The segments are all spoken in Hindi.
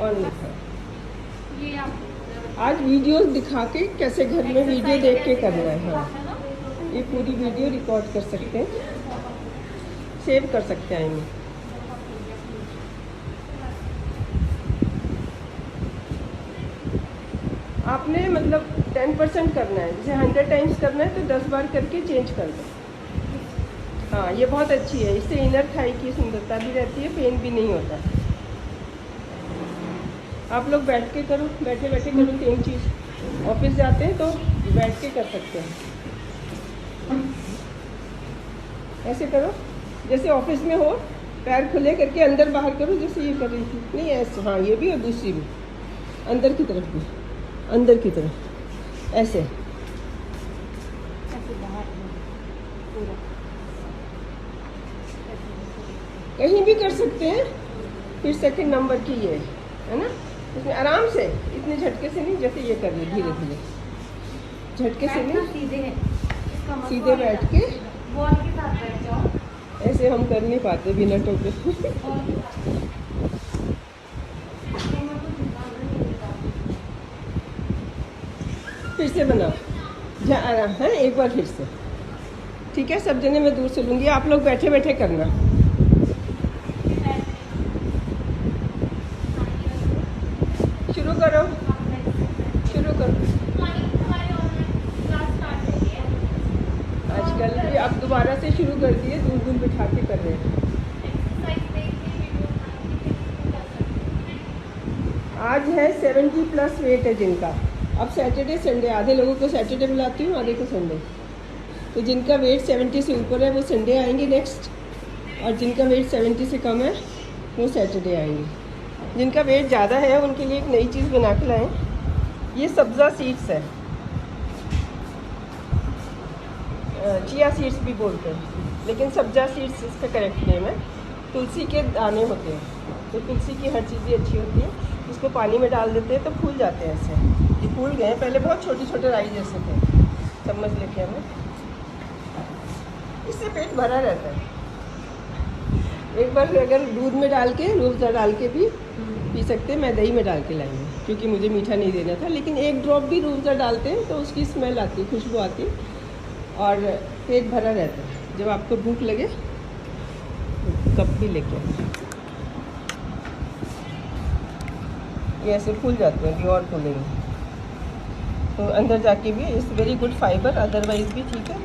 ऑन लिखा। आज वीडियोस दिखा के कैसे घर में वीडियो देख के करना है। हाँ, ये पूरी वीडियो रिकॉर्ड कर सकते हैं, सेव कर सकते हैं इन्हें। आपने मतलब 10% करना है, जैसे 100 टाइम्स करना है तो 10 बार करके चेंज कर दो। हाँ, ये बहुत अच्छी है, इससे इनर थाई की सुंदरता भी रहती है, पेन भी नहीं होता। आप लोग बैठ के करो, बैठे बैठे करो सेम चीज़। ऑफिस जाते हैं तो बैठ के कर सकते हैं। ऐसे करो जैसे ऑफिस में हो, पैर खुले करके अंदर बाहर करो, जैसे ये कर रही थी। नहीं ऐसे, हाँ ये भी और दूसरी भी, अंदर की तरफ भी, अंदर की तरफ ऐसे। कहीं भी कर सकते हैं। फिर सेकंड नंबर की ये है ना, इसमें आराम से, इतने झटके से नहीं, जैसे ये कर रही, धीरे धीरे, झटके से नहीं, सीधे बैठ के बॉल के साथ बैठ जाओ। ऐसे हम कर नहीं पाते बिना टोके। फिर से बनाओ, जहाँ आराम है, एक बार फिर से। ठीक है, सब जने मैं दूर से लूँगी, आप लोग बैठे बैठे करना। शुरू करो, शुरू करो। आजकल भी अब दोबारा से शुरू कर दिए, दूर दूर बिठा के कर रहे हैं। आज है 70+ वेट है जिनका। अब सैटरडे संडे, आधे लोगों को सैटरडे बुलाती हूँ, आधे को संडे। तो जिनका वेट 70 से ऊपर है वो संडे आएंगे नेक्स्ट, और जिनका वेट 70 से कम है वो सैटरडे आएंगे। जिनका वेट ज़्यादा है उनके लिए एक नई चीज़ बना के लाएँ। ये सब्ज़ा सीड्स है, चिया सीड्स भी बोलते हैं, लेकिन सब्ज़ा सीड्स इसका करेक्ट नेम है। तुलसी के दाने होते हैं, तो तुलसी की हर चीज़ें अच्छी होती है। इसको पानी में डाल देते हैं तो फूल जाते हैं ऐसे। ये फूल गए, पहले बहुत छोटे छोटे राई जैसे थे। चम्मच लेके हमें, इससे पेट भरा रहता है। एक बार अगर दूध में डाल के, रूह अफ़ज़ा डाल के भी पी सकते हैं। मैं दही में डाल के लाई हूँ क्योंकि मुझे मीठा नहीं देना था, लेकिन एक ड्रॉप भी रूह अफ़ज़ा डालते हैं तो उसकी स्मेल आती, खुशबू आती, और पेट भरा रहता है। जब आपको भूख लगे कप भी लेके आए। ये ऐसे फूल जाते हैं, ये और फूलेंगे तो अंदर जाके भी it's very good fibre, otherwise भी ठीक है।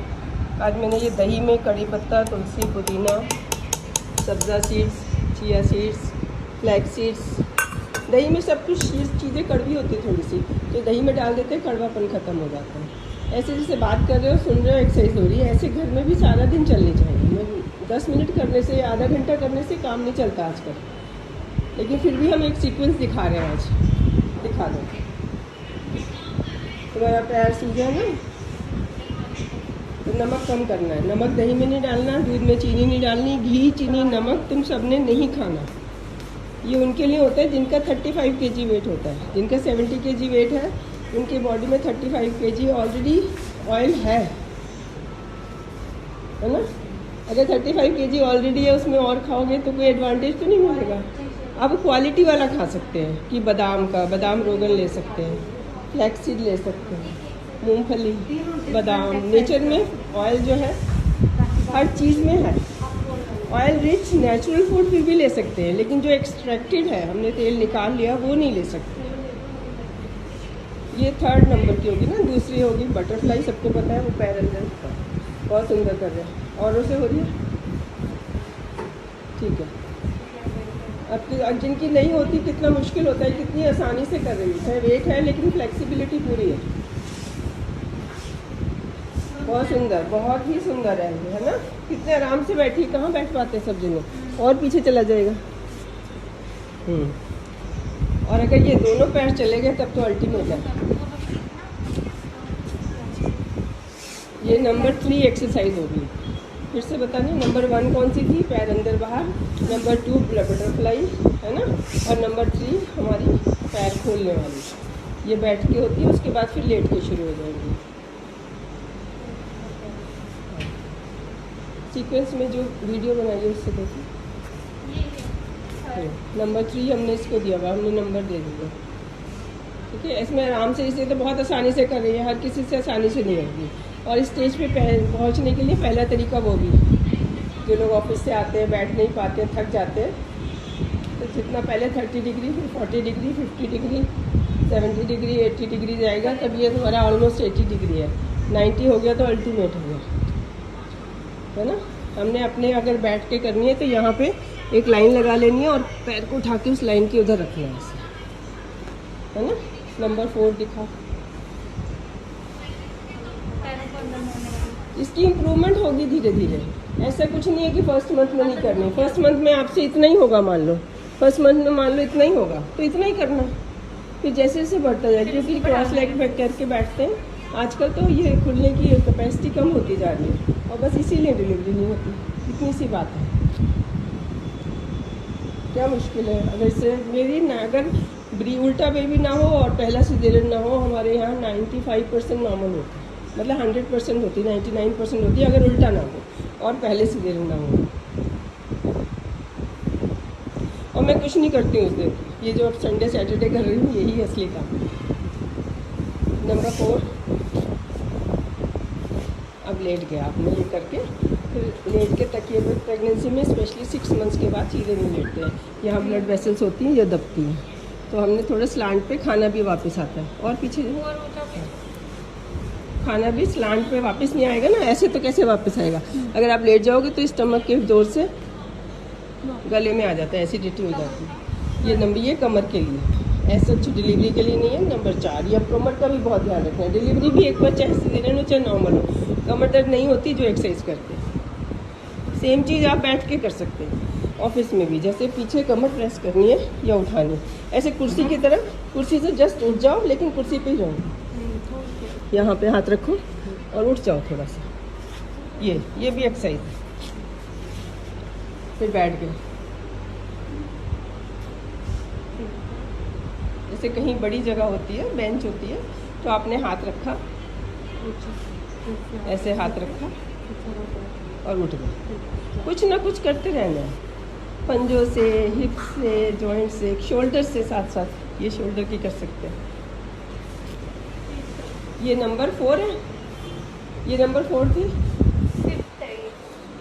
आज मैंने ये दही में कड़ी पत्ता, तुलसी, पुदीना, सब्ज़ा seeds, chia seeds, flax seeds, दही में सब कुछ चीज़ें कड़वी होती है थोड़ी सी, तो दही में डाल देते हैं, कड़वापन ख़त्म हो जाता है। ऐसे जैसे बात कर रहे हो, सुन रहे हो, एक्सरसाइज हो रही है, ऐसे घर में भी सारा दिन चलनी चाहिए। 10 मिनट करने से, आधा घंटा करने से काम नहीं चलता आजकल, लेकिन फिर भी हम एक सीक्वेंस दिखा रहे हैं आज। दिखा दो, तुम्हारा पैर सूजा है ना, तो नमक कम करना है। नमक दही में नहीं डालना, दूध में चीनी नहीं डालनी, घी, चीनी, नमक तुम सबने नहीं खाना। ये उनके लिए होता है जिनका 35 kg वेट होता है। जिनका 70 kg वेट है उनके बॉडी में 35 kg ऑलरेडी ऑयल है ना। अगर 35 kg ऑलरेडी है, उसमें और खाओगे तो कोई एडवांटेज तो नहीं मिलेगा। आप क्वालिटी वाला खा सकते हैं कि बादाम का, बादाम रोगन ले सकते हैं, फ्लैक्स सीड ले सकते हैं, मूंगफली, बादाम। नेचर में ऑयल जो है हर चीज़ में है। ऑयल रिच नेचुरल फूड फिर भी ले सकते हैं, लेकिन जो एक्सट्रैक्टेड है, हमने तेल निकाल लिया, वो नहीं ले सकते। ये 3rd नंबर की होगी ना। दूसरी होगी बटरफ्लाई, सबको पता है, वो पैर अंदर बहुत सुंदर कर रहे हैं। और उसे हो रही है, ठीक है। अब जिनकी नहीं होती कितना मुश्किल होता है, कितनी आसानी से कर रही है। वेट है लेकिन फ्लेक्सिबिलिटी पूरी है। बहुत सुंदर, बहुत ही सुंदर है ना। कितने आराम से बैठी, कहाँ बैठ पाते सब जगह, और पीछे चला जाएगा। और अगर ये दोनों पैर चले गए तब तो अल्टीमेट है। ये नंबर 3 एक्सरसाइज होगी। फिर से बतानी, नंबर 1 कौन सी थी, पैर अंदर बाहर। नंबर 2 बटरफ्लाई है ना, और नंबर 3 हमारी पैर खोलने वाली, ये बैठ के होती है। उसके बाद फिर लेट के शुरू हो जाएंगी। सीक्वेंस में जो वीडियो बनाई है उससे देखिए। बैठे हो। नंबर 3 हमने इसको दिया हुआ, हमने नंबर दे दिया। ठीक है, इसमें आराम से, इसे तो बहुत आसानी से कर रही है, हर किसी से आसानी से नहीं होगी। और स्टेज पे पहुंचने के लिए पहला तरीका वो भी, जो लोग ऑफिस से आते हैं, बैठ नहीं पाते हैं, थक जाते हैं, तो जितना पहले 30 डिग्री, फिर 40 डिग्री, 50 डिग्री, 70 डिग्री, 80 डिग्री जाएगा, तब ये तुम्हारा ऑलमोस्ट 80 डिग्री है। 90 हो गया तो अल्टीमेट हो गया, है ना। हमने अपने अगर बैठ के करनी है तो यहाँ पे एक लाइन लगा लेनी है और पैर को उठा के उस लाइन के उधर रखना है ऐसे, है ना। नंबर 4 दिखा। इसकी इम्प्रूवमेंट होगी धीरे धीरे, ऐसा कुछ नहीं है कि फर्स्ट मंथ में नहीं करनी। फर्स्ट मंथ में आपसे इतना ही होगा, मान लो फर्स्ट मंथ में मान लो इतना ही होगा, तो इतना ही करना, फिर जैसे जैसे बढ़ता जाए, क्योंकि क्रॉस लेग करके बैठते हैं आजकल, तो ये खुलने की कैपेसिटी कम होती जा रही है, और बस इसीलिए डिलीवरी नहीं होती। इतनी सी बात है, क्या मुश्किल है। अगर इससे मेरी ना, अगर उल्टा बेबी ना हो और पहला सिजेरियन ना हो, हमारे यहाँ 95% नॉर्मल होता है, मतलब 100% होती, 99% होती है अगर उल्टा ना हो और पहले सिजेरियन ना हो। और मैं कुछ नहीं करती हूँ उस दिन, ये जो संडे सैटरडे कर रही हूँ यही असली काम। नंबर 4, अब लेट गया आपने ये करके, फिर लेट के तकिए पर प्रेगनेंसी में स्पेशली 6 मंथ्स के बाद चीज़ें नहीं लेटते हैं, यहाँ ब्लड वेसल्स होती हैं, ये दबती हैं, तो हमने थोड़ा स्लांट पे खाना भी वापस आता है। और पीछे खाना भी स्लांट पे वापस नहीं आएगा ना, ऐसे तो कैसे वापस आएगा। अगर आप लेट जाओगे तो स्टमक के जोर से गले में आ जाता है, एसिडिटी हो जाती है। ये नंबर, ये कमर के लिए, ऐसा डिलीवरी के लिए नहीं है। नंबर 4, ये कमर का भी बहुत ध्यान रखना है। डिलीवरी भी एक बार चाहे सिजेरियन हो चाहे नॉर्मल हो, कमर दर्द नहीं होती जो एक्सरसाइज करते हैं। सेम चीज़ आप बैठ के कर सकते हैं ऑफिस में भी, जैसे पीछे कमर प्रेस करनी है या उठानी है, ऐसे कुर्सी की तरह, कुर्सी से जस्ट उठ जाओ, लेकिन कुर्सी पे ही रहो, यहाँ पे हाथ रखो और उठ जाओ थोड़ा सा, ये भी एक्सरसाइज है। फिर बैठ गए, जैसे कहीं बड़ी जगह होती है, बेंच होती है, तो आपने हाथ रखा, ऐसे हाथ रखा और उठ गए। कुछ ना कुछ करते रहना है, पंजों से, हिप से, जॉइंट से, शोल्डर से, साथ साथ ये शोल्डर की कर सकते हैं। ये नंबर 4 है, ये नंबर 4 थी,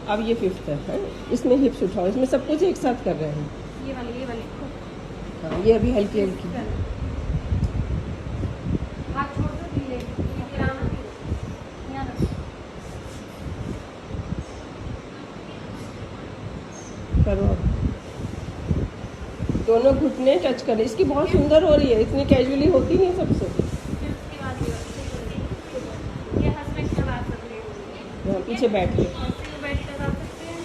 अब ये 5th है। इसमें हिप्स उठाओ, इसमें सब कुछ एक साथ कर रहे हैं। ये वाली हाँ, ये अभी हल्की हल्की। हाथ छोड़ दो, धीरे करो, दोनों घुटने टच करें। इसकी बहुत सुंदर हो रही है, इतनी कैजुअली होती नहीं है सबसे। ये हस्बैंड के बात कर रही हूँ, यहाँ पीछे बैठ के, बैठ कर आ सकते हैं,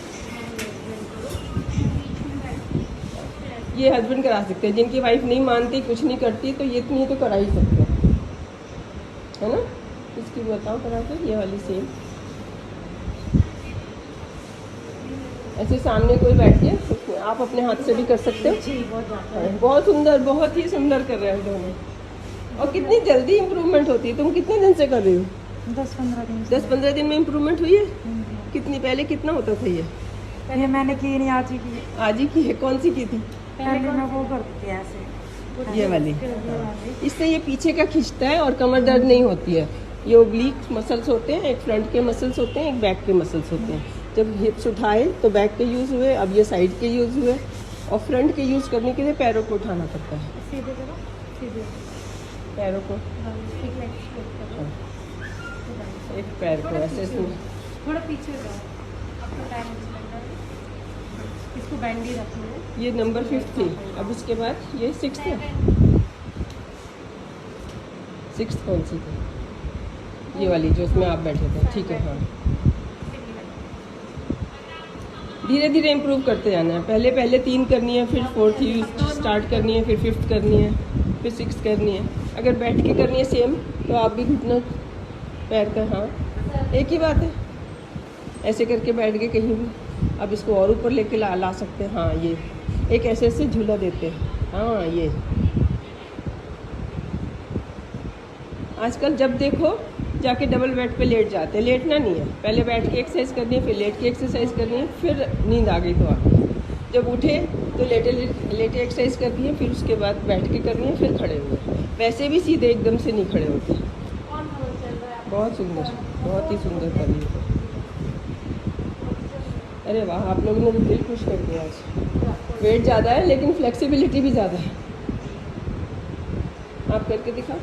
ये हस्बैंड करा सकते हैं। जिनकी वाइफ नहीं मानती, कुछ नहीं करती, तो ये इतनी तो करा ही सकते हैं, है ना। इसकी बताओ करा के, ये वाली सेम, ऐसे सामने कोई बैठ के, आप अपने हाथ से भी कर सकते हो। बहुत सुंदर, बहुत ही सुंदर कर रहे हो दोनों। और कितनी जल्दी इम्प्रूवमेंट होती है। तुम कितने दिन से कर रही हो? 10-15 दिन 10-15 दिन में इम्प्रूवमेंट हुई है। कितनी, पहले कितना होता था ये? ये मैंने की नहीं, आज ही की। आज ही की है? कौन सी की थी? पहले मैं वो करती थी ऐसे, ये वाली। इससे ये पीछे का खींचता है और कमर दर्द नहीं होती है। ये ओब्लिक मसल्स होते हैं, एक फ्रंट के मसल्स होते हैं, एक बैक के मसल्स होते हैं। जब हिप्स उठाए तो बैक के यूज़ हुए, अब ये साइड के यूज़ हुए, और फ्रंट के यूज़ करने के लिए पैरों को उठाना पड़ता है। सीधे करो, सीधे पैरों को, एक पैर को ऐसे थोड़ा पीछे जाओ, आपका टाइम इसको बैंड ही रखना है। ये नंबर 5 थी। अब इसके बाद ये 6th है। 6th कौन सी थी? ये वाली जो उसमें आप बैठे थे, ठीक है। हाँ, धीरे धीरे इम्प्रूव करते जाना है। पहले 3 करनी है, फिर 4th स्टार्ट करनी है, फिर 5th करनी है, फिर 6th करनी है। अगर बैठ के करनी है सेम, तो आप भी घुटना पैर का, हाँ एक ही बात है। ऐसे करके बैठ के कहीं भी, अब इसको और ऊपर लेके ला सकते हैं। हाँ, ये एक ऐसे झूला देते हैं। हाँ, ये आजकल जब देखो जाके डबल बेड पे लेट जाते हैं। लेटना नहीं है, पहले बैठ के एक्सरसाइज करनी है, फिर लेट के एक्सरसाइज करनी है, फिर नींद आ गई तो आ गई। जब उठे तो लेटे लेटे एक्सरसाइज करनी है, फिर उसके बाद बैठ के करनी है, फिर खड़े हुए। वैसे भी सीधे एकदम से नहीं खड़े होते। कौन सा चल रहा है? बहुत सुंदर, बहुत ही सुंदर कर लिया। अरे वाह, आप लोगों ने तो दिल खुश कर दिया आज। वेट ज़्यादा है लेकिन फ्लेक्सिबिलिटी भी ज़्यादा है। आप करके दिखा,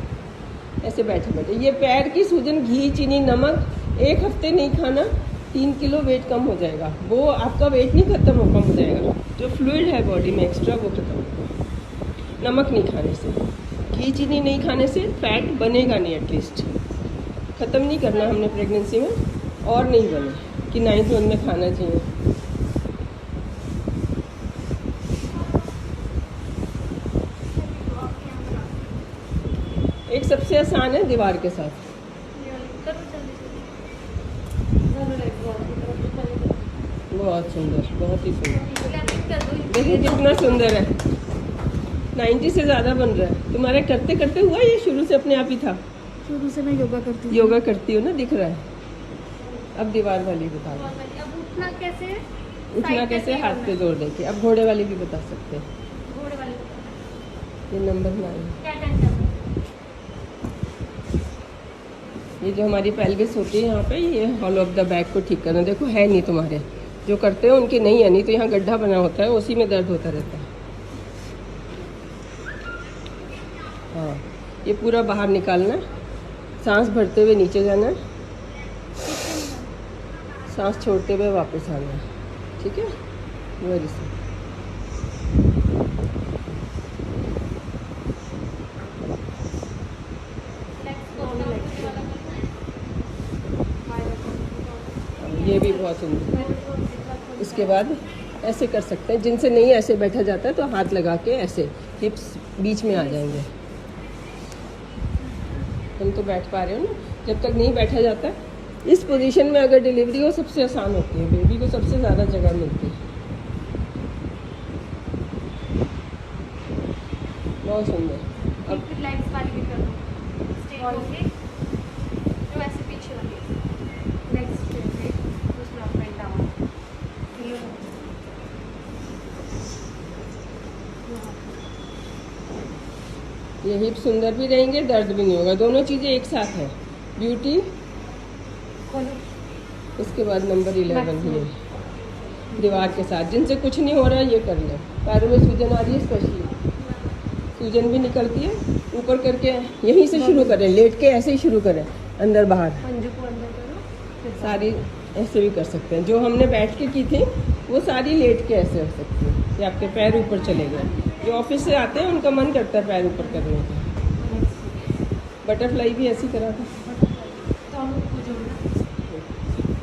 ऐसे बैठे बैठे। ये पैर की सूजन, घी, चीनी, नमक 1 हफ्ते नहीं खाना, 3 किलो वेट कम हो जाएगा। वो आपका वेट नहीं खत्म हो, कम हो जाएगा। जो फ्लूइड है बॉडी में एक्स्ट्रा वो खत्म होगा। नमक नहीं खाने से, घी, चीनी नहीं खाने से फैट बनेगा नहीं। एटलीस्ट ख़त्म नहीं करना हमने प्रेगनेंसी में, और नहीं बने कि 9th मंथ में खाना चाहिए। एक सबसे आसान है दीवार के साथ। करो जल्दी जल्दी। ज़रूर एक बार की तरफ से चलेगा। बहुत सुंदर, बहुत ही सुंदर। क्लैपिंग कर दो। देखिए कितना सुंदर है। 90 से ज़्यादा बन रहा है। तुम्हारे करते करते हुआ ये शुरू से अपने आप ही था? शुरू से मैं योगा करती हूँ। योगा करती हो ना, दिख रहा है। अब दीवार वाली बता दो। अब उठना कैसे है? उठना Side कैसे? करके हाथ पे करना जोड़ देके। अब घोड़े वाली भी बता सकते हैं। है। घोड़े वाली ये नंबर 9। क्या टेंशन? ये जो हमारी पेल्विस होती है यहाँ पे, ये हॉल ऑफ द बैक को ठीक करना। देखो है नहीं तुम्हारे, जो करते हो उनके नहीं है। नहीं तो यहाँ गड्ढा बना होता है, उसी में दर्द होता रहता है। हाँ, ये पूरा बाहर निकालना है। सांस भरते हुए नीचे जाना है, सांस छोड़ते हुए वापस आना है। ठीक है, वेरी सही। ये भी बहुत सुंदर। इसके बाद ऐसे कर सकते हैं, जिनसे नहीं ऐसे बैठा जाता है तो हाथ लगा के ऐसे हिप्स बीच में आ जाएंगे। तुम तो बैठ पा रहे हो ना। जब तक नहीं बैठा जाता, इस पोजीशन में अगर डिलीवरी हो सबसे आसान होती है, बेबी को सबसे ज़्यादा जगह मिलती है। बहुत सुंदर। अब फिर लेग्स वाली भी कर दो। स्ट्रेट होके जो ऐसे पीछे वाली लेग्स स्ट्रेट, दूसरा अप एंड डाउन। ये हिप सुंदर भी रहेंगे, दर्द भी नहीं होगा। दोनों चीज़ें एक साथ हैं। ब्यूटी। इसके बाद नंबर 11 ये दीवार के साथ। जिनसे कुछ नहीं हो रहा है ये कर लें। पैरों में सूजन आ रही है, स्पेशली सूजन भी निकलती है, ऊपर करके यहीं से शुरू करें। लेट के ऐसे ही शुरू करें, अंदर बाहर। पंजों को अंदर करो। सारी ऐसे भी कर सकते हैं। जो हमने बैठ के की थी वो सारी लेट के ऐसे हो सकती है कि आपके पैर ऊपर चले गए। जो ऑफिस से आते हैं उनका मन करता है पैर ऊपर करने का। बटरफ्लाई भी ऐसी करा था।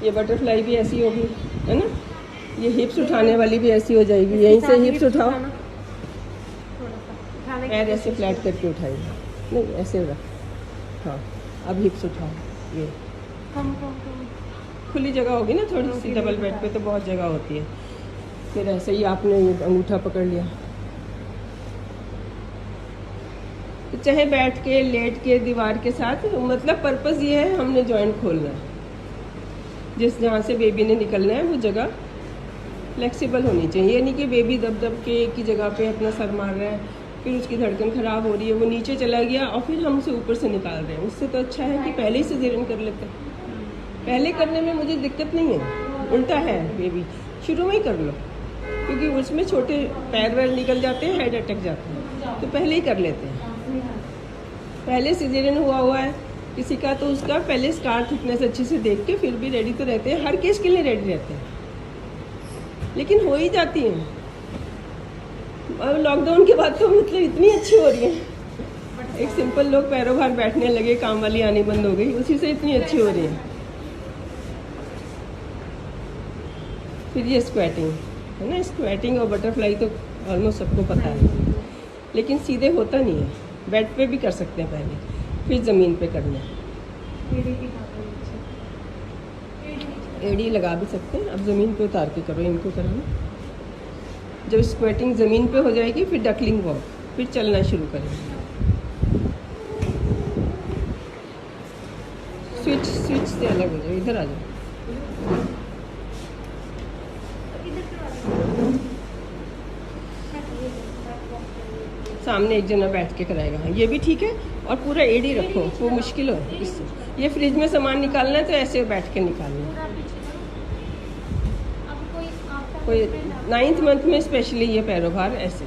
ये बटरफ्लाई भी ऐसी होगी, है ना। ये हिप्स उठाने वाली भी ऐसी हो जाएगी। यहीं से हिप्स उठाओ, पैर ऐसे फ्लैट करके उठाइए। नहीं, ऐसे रख। हाँ, अब हिप्स उठाओ। ये खुली जगह होगी ना थोड़ी सी। डबल बेड पे तो बहुत जगह होती है। फिर ऐसे ही आपने ये अंगूठा पकड़ लिया, तो चाहे बैठ के, लेट के, दीवार के साथ। मतलब पर्पस ये है, हमने जॉइंट खोलना है। जिस जहाँ से बेबी ने निकलना है वो जगह फ्लेक्सिबल होनी चाहिए। ये नहीं कि बेबी दब दब के एक ही जगह पे अपना सर मार रहा है, फिर उसकी धड़कन ख़राब हो रही है, वो नीचे चला गया और फिर हम उसे ऊपर से निकाल रहे हैं। उससे तो अच्छा है कि पहले ही सिजेरियन कर लेते हैं। पहले करने में मुझे दिक्कत नहीं है, उल्टा है। बेबी शुरू में ही कर लो, क्योंकि उसमें छोटे पैर वैर निकल जाते हैं, हेड अटक जाता है, तो पहले ही कर लेते हैं। पहले सिजेरियन हुआ है किसी का, तो उसका पहले स्कार थिकनेस अच्छे से देख के फिर भी रेडी तो रहते हैं। हर केस के लिए रेडी रहते हैं, लेकिन हो ही जाती हैं। अब लॉकडाउन के बाद तो मतलब इतनी अच्छी हो रही है। एक सिंपल लोग पैरों भार बैठने लगे, काम वाली आनी बंद हो गई, उसी से इतनी अच्छी हो रही है। फिर ये स्क्वैटिंग है ना। स्क्वैटिंग और बटरफ्लाई तो ऑलमोस्ट सबको पता है, लेकिन सीधे होता नहीं है। बेड पे भी कर सकते हैं पहले, फिर ज़मीन पे करना है। एड़ी लगा भी सकते हैं। अब ज़मीन पे उतार के करो, इनको कराना। जब स्क्वेटिंग ज़मीन पे हो जाएगी फिर डकलिंग वॉक, फिर चलना शुरू करेंगे। स्विच से अलग हो जाओ, इधर आ जाओ। सामने एक जना बैठ के कराएगा, ये भी ठीक है। और पूरा एडी रखो, वो मुश्किल हो इससे। ये फ्रिज में सामान निकालना है तो ऐसे बैठ के निकालना। पूरा पीछे करो। अब कोई आपका कोई husband आप- 9th मंथ में स्पेशली ये पैरोभार ऐसे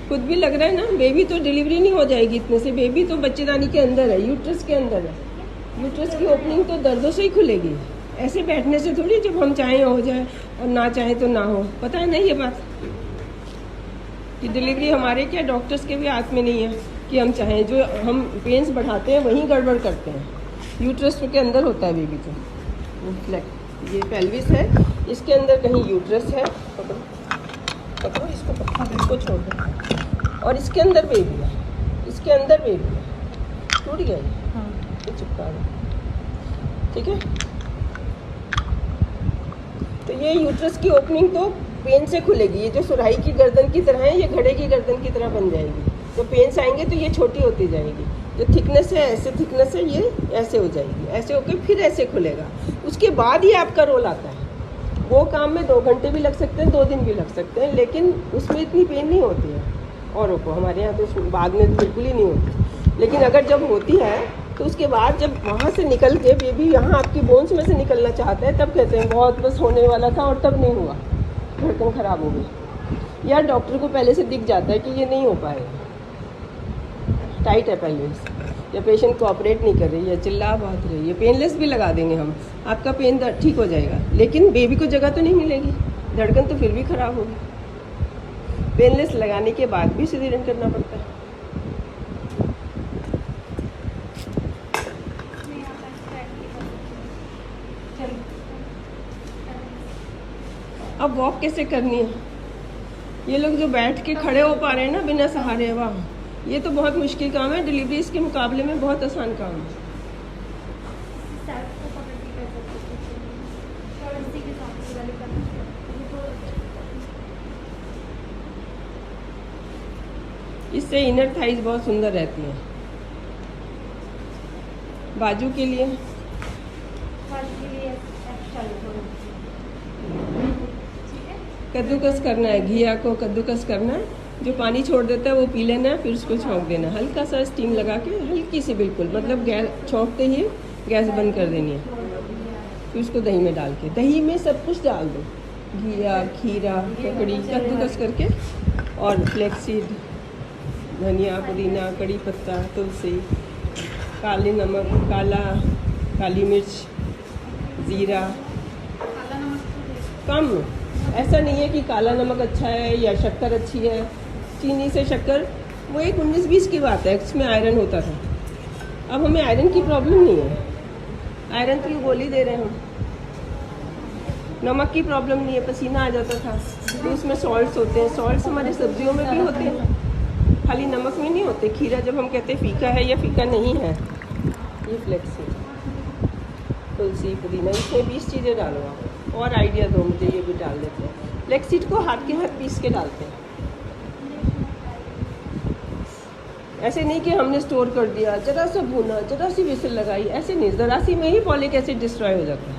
खुद भी लग रहा है ना। बेबी तो डिलीवरी नहीं हो जाएगी इतने से, बेबी तो बच्चेदानी के अंदर है, यूट्रस के अंदर है। यूट्रस की ओपनिंग तो दर्दों से ही खुलेगी, ऐसे बैठने से थोड़ी जब हम चाहें हो जाए और ना चाहें तो ना हो। पता है ना ये बात कि डिलीवरी हमारे क्या डॉक्टर्स के भी हाथ में नहीं है कि हम चाहें। जो हम पेन्स बढ़ाते हैं वहीं गड़बड़ करते हैं। यूट्रस के अंदर होता है बेबी तो। ये पेल्विस है, इसके अंदर कहीं यूट्रस है। पकड़ो पकड़ो इसको, पकड़ो इसको, छोड़ दो। और इसके अंदर बेबी है, इसके अंदर बेबी है। टूट गया ये? हाँ। ये चिपका दो, ठीक है। तो ये यूट्रस की ओपनिंग तो पेन से खुलेगी। ये जो सुराही की गर्दन की तरह है, ये घड़े की गर्दन की तरह बन जाएगी। तो पेन्स आएंगे तो ये छोटी होती जाएगी। जो थिकनेस है, ऐसे थिकनेस है, ये ऐसे हो जाएगी, ऐसे होकर फिर ऐसे खुलेगा। उसके बाद ही आपका रोल आता है। वो काम में 2 घंटे भी लग सकते हैं, 2 दिन भी लग सकते हैं, लेकिन उसमें इतनी पेन नहीं होती है औरों को। हमारे यहाँ तो बाद में बिल्कुल ही नहीं होती। लेकिन अगर जब होती है तो उसके बाद जब वहाँ से निकल के बेबी यहाँ आपकी बोन्स में से निकलना चाहता है, तब कहते हैं बहुत बस होने वाला था और तब नहीं हुआ, धड़कन खराब हो गई। या डॉक्टर को पहले से दिख जाता है कि ये नहीं हो पाएगा, टाइट है पहले से, या पेशेंट कोऑपरेट नहीं कर रही है, चिल्ला बहुत रही है। पेनलेस भी लगा देंगे हम, आपका पेन ठीक हो जाएगा, लेकिन बेबी को जगह तो नहीं मिलेगी, धड़कन तो फिर भी खराब होगी। पेनलेस लगाने के बाद भी सिजेरियन करना पड़ता है। मैं यहाँ पर स्टार्ट नहीं कर सकती। चलो। अब वॉक कैसे करनी है? ये लोग जो बैठ के खड़े हो पा रहे हैं ना बिना सहारे, वाह, ये तो बहुत मुश्किल काम है। डिलीवरी इसके मुकाबले में बहुत आसान काम है। सेल्फ को पकड़ के कर सकते हैं। और इसी के साथ पूरा करना चाहिए। ये तो इससे इनर थाइज बहुत सुंदर रहती हैं। बाजू के लिए बाजू के लिए एक्स्ट्रा थोड़ा। ठीक है। कद्दूकस करना है, घिया को कद्दूकस करना है। जो पानी छोड़ देता है वो पी लेना है, फिर उसको छौंक देना है। हल्का सा स्टीम लगा के, हल्की सी बिल्कुल, मतलब गैस छौंकते ही गैस बंद कर देनी है। फिर उसको दही में डाल के, दही में सब कुछ डाल दो, घिया, खीरा, ककड़ी, कद्दूकस करके, और फ्लेक्सीड, धनिया, पुदीना, कड़ी पत्ता, तुलसी, काली नमक, काली मिर्च, ज़ीरा काला नमक तो टेस्ट कम। ऐसा नहीं है कि काला नमक अच्छा है या शक्कर अच्छी है। चीनी से शक्कर वो एक 19-20 की बात है, इसमें आयरन होता था। अब हमें आयरन की प्रॉब्लम नहीं है, आयरन की गोली दे रहे हैं हम। नमक की प्रॉब्लम नहीं है, पसीना आ जाता था तो उसमें सॉल्ट्स होते हैं। सॉल्ट्स हमारी सब्जियों में भी होते हैं, खाली नमक में नहीं होते। खीरा जब हम कहते हैं फीका है या फीका नहीं है, ये फ्लेक्सी, तुलसी, पुदीना, इसमें 20 चीज़ें डालो आप। और आइडिया दो मुझे, ये भी डाल देते हैं। फ्लेक्सीड को हाथ के हाथ पीस के डालते हैं। ऐसे नहीं कि हमने स्टोर कर दिया, जरा सा भूना, जरा सी विसल लगाई, ऐसे नहीं। ज़रा सी में ही फॉलिक एसिड डिस्ट्रॉय हो जाता है।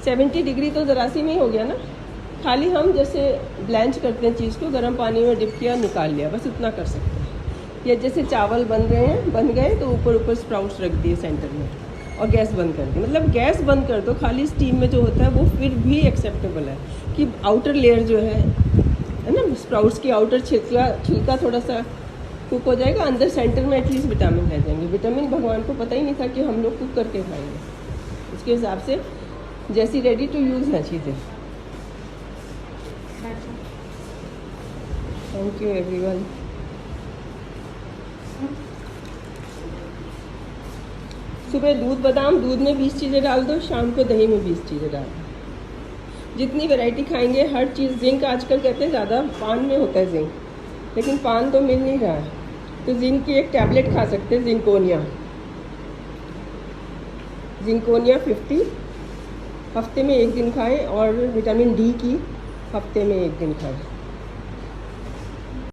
70 डिग्री तो ज़रा सी में ही हो गया ना। खाली हम जैसे ब्लैंच करते हैं चीज़ को, गर्म पानी में डिप किया, निकाल लिया, बस इतना कर सकते हैं। या जैसे चावल बन रहे हैं, बन गए तो ऊपर स्प्राउट्स रख दिए सेंटर में और गैस बंद कर दी। मतलब गैस बंद कर दो, खाली स्टीम में जो होता है वो फिर भी एक्सेप्टेबल है। कि आउटर लेयर जो है ना, स्प्राउट्स की आउटर छिलका थोड़ा सा कुक हो जाएगा, अंदर सेंटर में एटलीस्ट विटामिन रह जाएंगे। विटामिन भगवान को पता ही नहीं था कि हम लोग कुक करके खाएंगे। उसके हिसाब से जैसी रेडी टू यूज़ है चीज़ें। Thank you everyone. सुबह दूध बादाम, दूध में 20 चीज़ें डाल दो, शाम को दही में 20 चीज़ें डाल दो। जितनी वैरायटी खाएंगे हर चीज़। जिंक आजकल कहते हैं ज़्यादा पान में होता है जिंक, लेकिन पान तो मिल नहीं रहा है, तो जिंक की एक टैबलेट खा सकते हैं, जिंकोनिया 50 हफ्ते में 1 दिन खाएं, और विटामिन डी की हफ्ते में 1 दिन खाएं।